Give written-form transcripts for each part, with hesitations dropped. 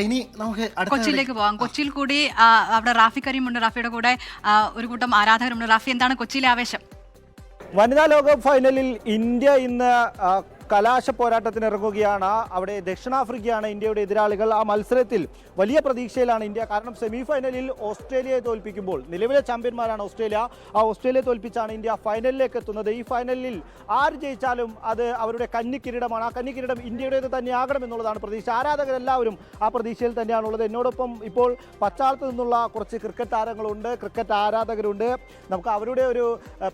ഇനി നമുക്ക് കൊച്ചിയിലേക്ക് പോകാം. കൊച്ചിയിൽ കൂടി അവിടെ റാഫി കരീമുണ്ട്, റാഫിയുടെ കൂടെ ഒരു കൂട്ടം ആരാധകരുണ്ട്. റാഫി, എന്താണ് കൊച്ചിയിലെ ആവേശം? വനിതാ ലോകകപ്പ് ഫൈനലിൽ ഇന്ത്യ ഇന്ന് കലാശ പോരാട്ടത്തിന് ഇറങ്ങുകയാണ്. അവിടെ ദക്ഷിണാഫ്രിക്കയാണ് ഇന്ത്യയുടെ എതിരാളികൾ. ആ മത്സരത്തിൽ വലിയ പ്രതീക്ഷയിലാണ് ഇന്ത്യ. കാരണം സെമി ഫൈനലിൽ ഓസ്ട്രേലിയയെ തോൽപ്പിക്കുമ്പോൾ, നിലവിലെ ചാമ്പ്യന്മാരാണ് ഓസ്ട്രേലിയ, ആ ഓസ്ട്രേലിയയെ തോൽപ്പിച്ചാണ് ഇന്ത്യ ഫൈനലിലേക്ക് എത്തുന്നത്. ഈ ഫൈനലിൽ ആര് ജയിച്ചാലും അത് അവരുടെ കന്നിക്കിരീടമാണ്. ആ കന്നിക്കിരീടം ഇന്ത്യയുടേത് തന്നെയാകണം എന്നുള്ളതാണ് പ്രതീക്ഷ. ആരാധകരെല്ലാവരും ആ പ്രതീക്ഷയിൽ തന്നെയാണുള്ളത്. എന്നോടൊപ്പം ഇപ്പോൾ പച്ചാളത്ത് നിന്നുള്ള കുറച്ച് ക്രിക്കറ്റ് താരങ്ങളുണ്ട്, ക്രിക്കറ്റ് ആരാധകരുണ്ട്. നമുക്ക് അവരുടെ ഒരു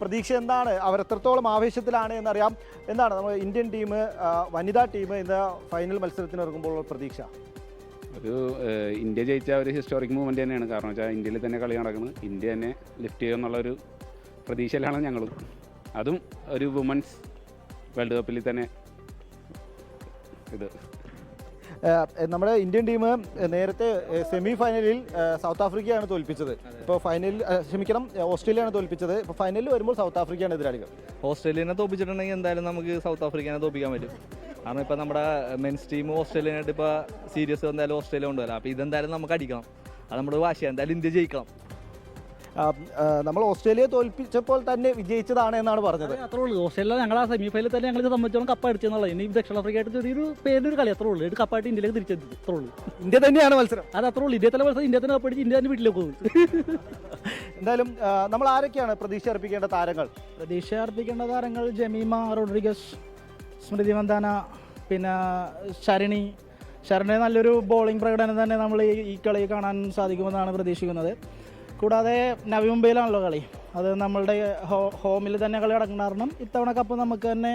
പ്രതീക്ഷ എന്താണ്, അവർ എത്രത്തോളം ആവേശത്തിലാണ് എന്നറിയാം. എന്താണ് നമ്മൾ ഇന്ത്യൻ ടീം, വനിതാ ടീം ഇന്ന് ഫൈനൽ മത്സരത്തിന് ഇറങ്ങുമ്പോൾ പ്രതീക്ഷ? ഒരു ഇന്ത്യ ജയിച്ച ഒരു ഹിസ്റ്റോറിക് മൂവ്മെൻ്റ് തന്നെയാണ്. കാരണം വെച്ചാൽ ഇന്ത്യയിൽ തന്നെ കളി നടക്കുന്നത്, ഇന്ത്യ തന്നെ ലിഫ്റ്റ് ചെയ്യുമെന്നുള്ളൊരു പ്രതീക്ഷയിലാണ് ഞങ്ങളും. അതും ഒരു വുമൻസ് വേൾഡ് കപ്പിൽ തന്നെ. ഇത് നമ്മുടെ ഇന്ത്യൻ ടീം നേരത്തെ സെമി ഫൈനലിൽ സൗത്ത് ആഫ്രിക്കയാണ് തോൽപ്പിച്ചത്. ഇപ്പോൾ ഫൈനലിൽ ഓസ്ട്രേലിയയാണ് തോൽപ്പിച്ചത്. ഇപ്പോൾ ഫൈനലിൽ വരുമ്പോൾ സൗത്ത് ആഫ്രിക്കയാണ് എതിരാളികൾ. ഓസ്ട്രേലിയനെ തോൽപ്പിച്ചിട്ടുണ്ടെങ്കിൽ എന്തായാലും നമുക്ക് സൗത്ത് ആഫ്രിക്കനെ തോൽപ്പിക്കാൻ പറ്റും. കാരണം ഇപ്പോൾ നമ്മുടെ മെൻസ് ടീം ഓസ്ട്രേലിയനായിട്ട് ഇപ്പോൾ സീരീസ് എന്തായാലും ഓസ്ട്രേലിയ കൊണ്ടുവരാം. അപ്പോൾ ഇതെന്തായാലും നമുക്ക് അടിക്കണം. അത് നമ്മുടെ വാശിയാണ്. എന്തായാലും ഇന്ത്യ ജയിക്കണം. നമ്മൾ ഓസ്ട്രേലിയയെ തോൽപ്പിച്ചപ്പോൾ തന്നെ വിജയിച്ചതാണ് എന്നാണ് പറഞ്ഞത്. അത്രേ ഉള്ളൂ. ഓസ്ട്രേലിയ ഞങ്ങൾ ആ സെമി ഫൈനലിൽ തന്നെ ഞങ്ങൾ സംബന്ധിച്ചോളം കപ്പ് അടിച്ചെന്നുള്ളത്. ഇനി ദക്ഷിണാഫ്രിക്കയായിട്ട് ചെറിയൊരു പേരിനൊരു കളി അത്രേ ഉള്ളൂ. ഒരു കപ്പായിട്ട് ഇന്ത്യയിലേക്ക് തിരിച്ചെത്തി. അത്രേ ഉള്ളൂ. ഇന്ത്യ തന്നെയാണ് മത്സരം. അത് അത്രേ ഉള്ളൂ. ഇന്ത്യ തന്നെ മത്സരം, ഇന്ത്യ തന്നെ കപ്പടിച്ച് ഇന്ത്യ തന്നെ വീട്ടിലേക്ക് പോകും. എന്തായാലും നമ്മൾ ആരൊക്കെയാണ് പ്രതീക്ഷ അർപ്പിക്കേണ്ട താരങ്ങൾ? പ്രതീക്ഷ അർപ്പിക്കേണ്ട താരങ്ങൾ ജമീമ റോഡ്രിഗസ്, സ്മൃതി മന്ദാന, പിന്നെ ശരണി നല്ലൊരു ബോളിംഗ് പ്രകടനം തന്നെ നമ്മൾ ഈ കളി കാണാൻ സാധിക്കുമെന്നാണ് പ്രതീക്ഷിക്കുന്നത്. കൂടാതെ നവി മുംബൈയിലാണല്ലോ കളി. അത് നമ്മളുടെ ഹോമിൽ തന്നെ കളി നടക്കുന്ന കാരണം ഇത്തവണ കപ്പ് നമുക്ക് തന്നെ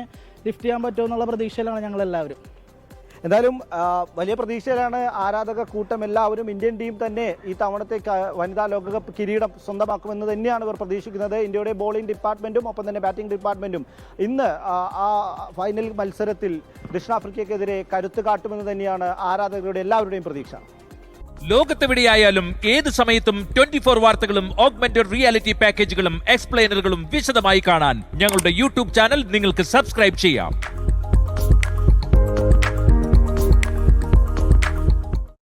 ലിഫ്റ്റ് ചെയ്യാൻ പറ്റുമെന്നുള്ള പ്രതീക്ഷയിലാണ് ഞങ്ങളെല്ലാവരും. എന്തായാലും വലിയ പ്രതീക്ഷയിലാണ് ആരാധക കൂട്ടം എല്ലാവരും. ഇന്ത്യൻ ടീം തന്നെ ഈ തവണത്തെ വനിതാ ലോകകപ്പ് കിരീടം സ്വന്തമാക്കുമെന്ന് തന്നെയാണ് ഇവർ പ്രതീക്ഷിക്കുന്നത്. ഇന്ത്യയുടെ ബോളിംഗ് ഡിപ്പാർട്ട്മെൻറ്റും ഒപ്പം തന്നെ ബാറ്റിംഗ് ഡിപ്പാർട്ട്മെൻറ്റും ഇന്ന് ആ ഫൈനൽ മത്സരത്തിൽ ദക്ഷിണാഫ്രിക്കയ്ക്കെതിരെ കരുത്ത് കാട്ടുമെന്ന് തന്നെയാണ് ആരാധകരുടെ എല്ലാവരുടെയും പ്രതീക്ഷ. ലോകത്തെവിടെയായാലും ഏത് സമയത്തും 24 വാർത്തകളും ഓഗ്മെന്റഡ് റിയാലിറ്റി പാക്കേജുകളും എക്സ്പ്ലെയിനറുകളും വിശദമായി കാണാൻ ഞങ്ങളുടെ യൂട്യൂബ് ചാനൽ നിങ്ങൾക്ക് സബ്സ്ക്രൈബ് ചെയ്യാം.